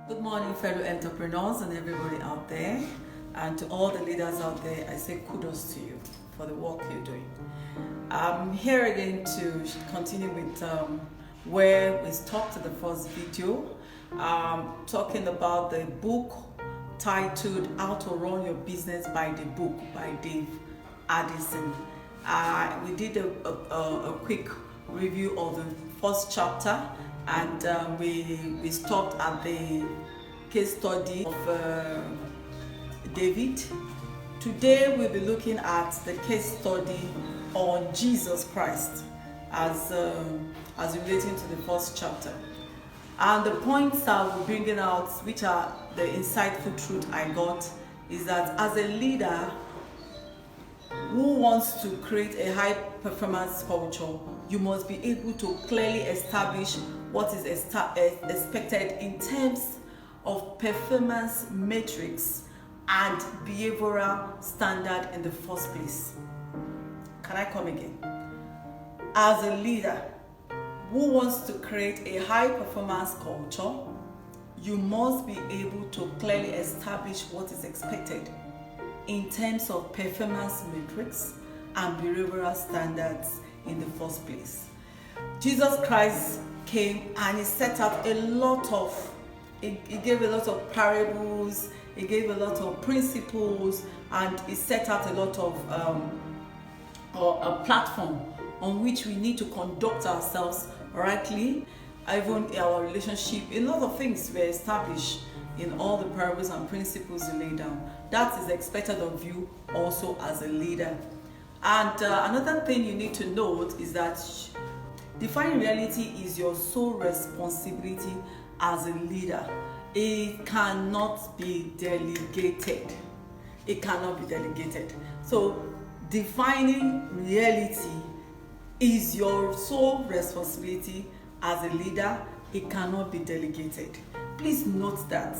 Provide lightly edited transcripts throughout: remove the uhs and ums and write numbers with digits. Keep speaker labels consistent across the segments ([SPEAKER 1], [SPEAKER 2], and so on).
[SPEAKER 1] Good morning, fellow entrepreneurs and everybody out there. And to all the leaders out there, I say kudos to you for the work you're doing. I'm here again to continue with where we stopped in the first video, talking about the book titled How to Run Your Business by the Book by Dave Addison. We did a quick review of the first chapter, and we stopped at the case study of David. Today we'll be looking at the case study on Jesus Christ as relating to the first chapter. And the points I will be bringing out, which are the insightful truth I got, is that as a leader who wants to create a high performance culture, you must be able to clearly establish what is expected in terms of performance metrics and behavioral standard in the first place. Can I come again? As a leader who wants to create a high performance culture, you must be able to clearly establish what is expected in terms of performance metrics and behavioral standards in the first place. Jesus Christ came and he set out a lot of, he gave a lot of parables, he gave a lot of principles, and he set out a lot of a platform on which we need to conduct ourselves rightly. Even in our relationship, a lot of things were established in all the parables and principles you lay down. That is expected of you also as a leader. And another thing you need to note is that defining reality is your sole responsibility as a leader. It cannot be delegated. It cannot be delegated. So defining reality is your sole responsibility as a leader. It cannot be delegated. Please note that.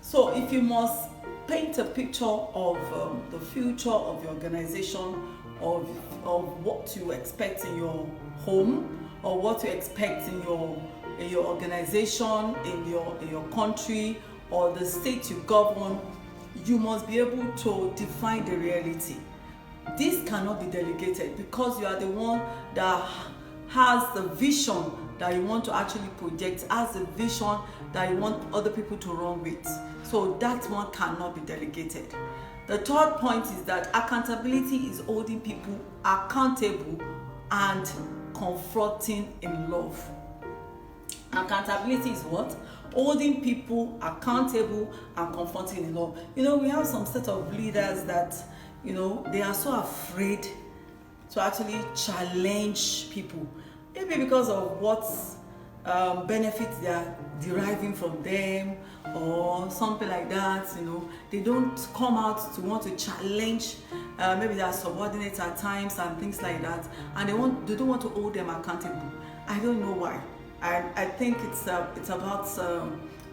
[SPEAKER 1] So if you must paint a picture of the future of your organization, of what you expect in your home, or what you expect in your organization, in your country, or the state you govern, you must be able to define the reality. This cannot be delegated because you are the one that has the vision that you want to actually project, has a vision that you want other people to run with. So that one cannot be delegated. The third point is that accountability is holding people accountable and confronting in love. Accountability is what? Holding people accountable and confronting in love. We have some set of leaders that, they are so afraid to actually challenge people. Maybe because of what benefits they are deriving from them or something like that. They don't come out to want to challenge. Maybe they are subordinates at times and things like that, and they don't want to hold them accountable. I don't know why. I think it's about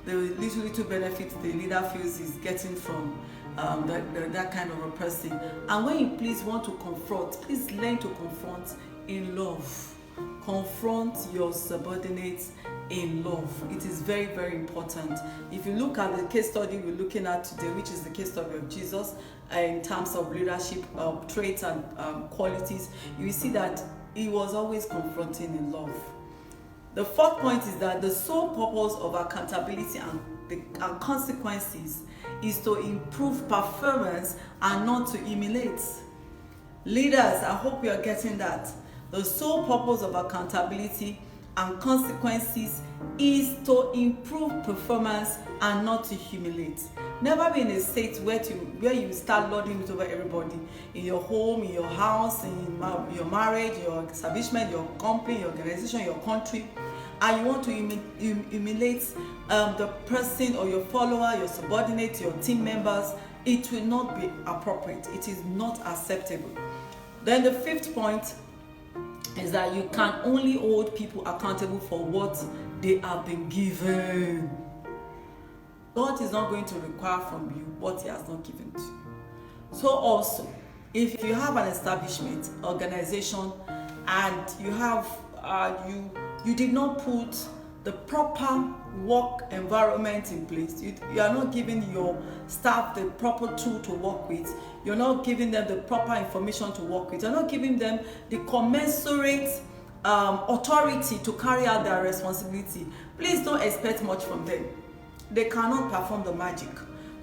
[SPEAKER 1] the little benefits the leader feels is getting from that kind of a person. And when you please want to confront, please learn to confront in love. Confront your subordinates in love. It is very, very important. If you look at the case study we're looking at today, which is the case study of Jesus, in terms of leadership traits and qualities, you will see that he was always confronting in love. The fourth point is that the sole purpose of accountability and consequences is to improve performance and not to humiliate. Leaders, I hope you are getting that. The sole purpose of accountability and consequences is to improve performance and not to humiliate. Never be in a state where you start lording it over everybody in your home, in your house, in your marriage, your establishment, your company, your organization, your country, and you want to humiliate the person or your follower, your subordinate, your team members. It will not be appropriate. It is not acceptable. Then the fifth point is that you can only hold people accountable for what they have been given. God is not going to require from you what he has not given to you. So also, if you have an establishment, organization, and you have you did not put the proper work environment in place. You are not giving your staff the proper tool to work with. You're not giving them the proper information to work with. You're not giving them the commensurate authority to carry out their responsibility. Please don't expect much from them. They cannot perform the magic.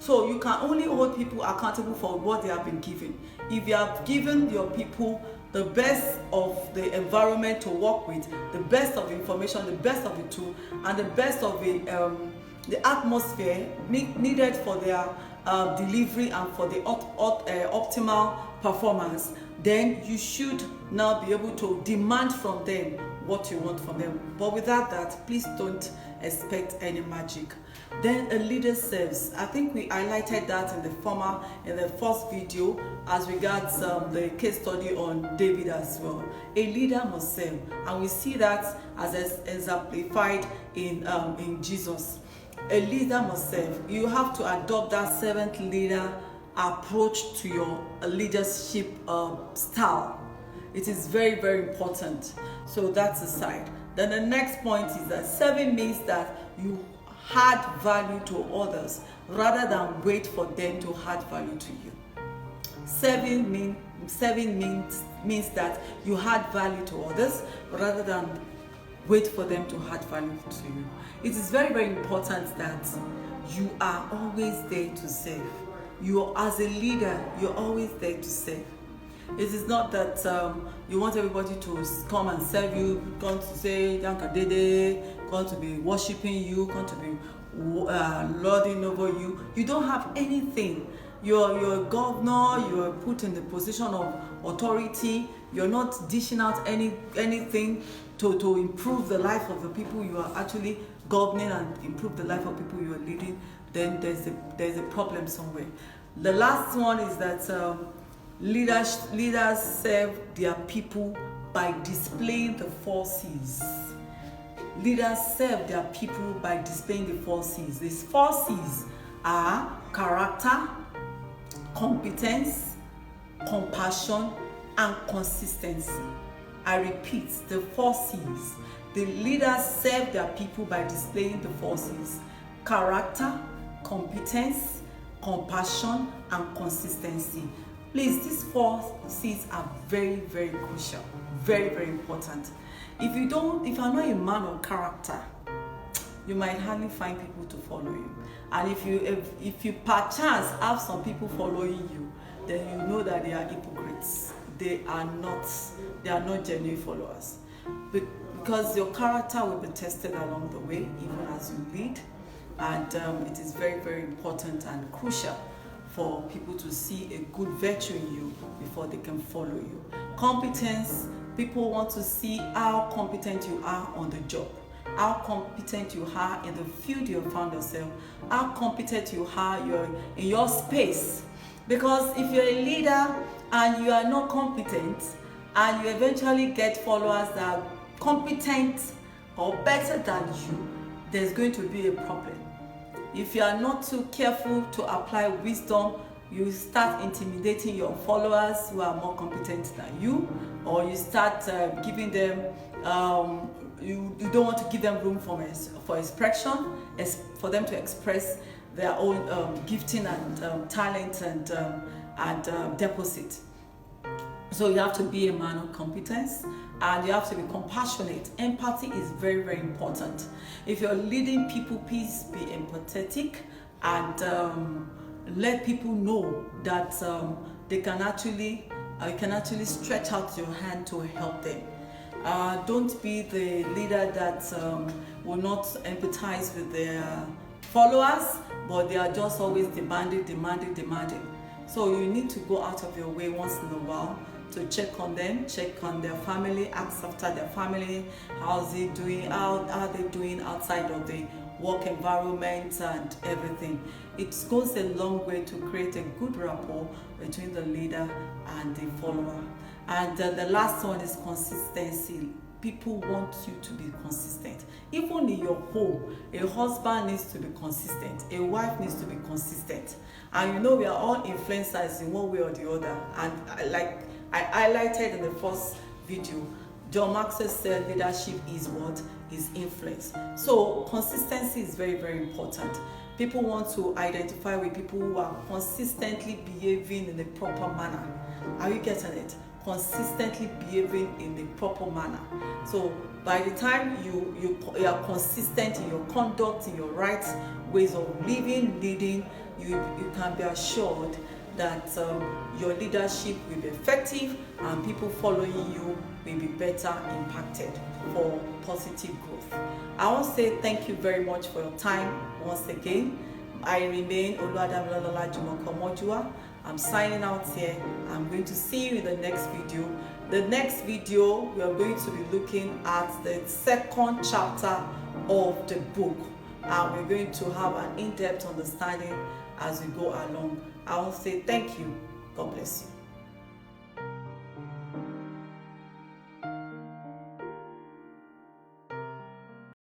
[SPEAKER 1] So you can only hold people accountable for what they have been given. If you have given your people the best of the environment to work with, the best of the information, the best of the tool, and the best of the atmosphere needed for their delivery and for the optimal performance, then you should now be able to demand from them what you want from them. But without that, please don't expect any magic. Then a leader serves. I think we highlighted that in the first video as regards the case study on David as well. A leader must serve, and we see that as exemplified in Jesus. A leader must serve. You have to adopt that servant leader approach to your leadership style. It is very, very important. So that's the side. Then the next point is that serving means that you add value to others rather than wait for them to add value to you. Serving means that you add value to others rather than wait for them to add value to you. It is very, very important that you are always there to serve. As a leader, you're always there to serve. It is not that you want everybody to come and serve you, come to say Yanka Dede, come to be worshiping you, come to be lording over you. You don't have anything. You're a governor, you're put in the position of authority. You're not dishing out anything to improve the life of the people you are actually governing and improve the life of people you are leading. Then there's a problem somewhere. The last one is that leaders serve their people by displaying the 4 C's. Leaders serve their people by displaying the 4 C's. These 4 C's are character, competence, compassion, and consistency. I repeat, the 4 C's. The leaders serve their people by displaying the 4 C's. Character, competence, compassion, and consistency. Please, these 4 C's are very, very crucial, very, very important. If you're not a man of character, you might hardly find people to follow you. And if you perchance have some people following you, then you know that they are hypocrites. They are not genuine followers. Because your character will be tested along the way, even as you lead. And it is very, very important and crucial for people to see a good virtue in you before they can follow you. Competence, people want to see how competent you are on the job, how competent you are in the field you have found yourself, how competent you are in your space. Because if you're a leader and you are not competent, and you eventually get followers that are competent or better than you, there's going to be a problem. If you are not too careful to apply wisdom, you start intimidating your followers who are more competent than you, or you start giving them, you don't want to give them room for expression, for them to express their own gifting and talent and deposit. So you have to be a man of competence, and you have to be compassionate. Empathy is very, very important. If you're leading people, please be empathetic and let people know that you can actually stretch out your hand to help them. Don't be the leader that will not empathize with their followers, but they are just always demanding. So you need to go out of your way once in a while to check on them, check on their family, ask after their family, how's it doing, how are they doing outside of the work environment and everything. It goes a long way to create a good rapport between the leader and the follower. And the last one is consistency. People want you to be consistent. Even in your home, a husband needs to be consistent. A wife needs to be consistent. And we are all influencers in one way or the other. And like I highlighted in the first video, John Maxwell said leadership is what? Is influence. So consistency is very, very important. People want to identify with people who are consistently behaving in the proper manner. Are you getting it? Consistently behaving in the proper manner. So by the time you are consistent in your conduct, in your right ways of living, leading, you can be assured that your leadership will be effective and people following you will be better impacted for positive growth. I want to say thank you very much for your time once again. I remain Oluwadamilolola Jumoke-Omojua. I'm signing out here. I'm going to see you in the next video. The next video, we are going to be looking at the second chapter of the book. And we're going to have an in-depth understanding as we go along. I want to say thank you. God bless you.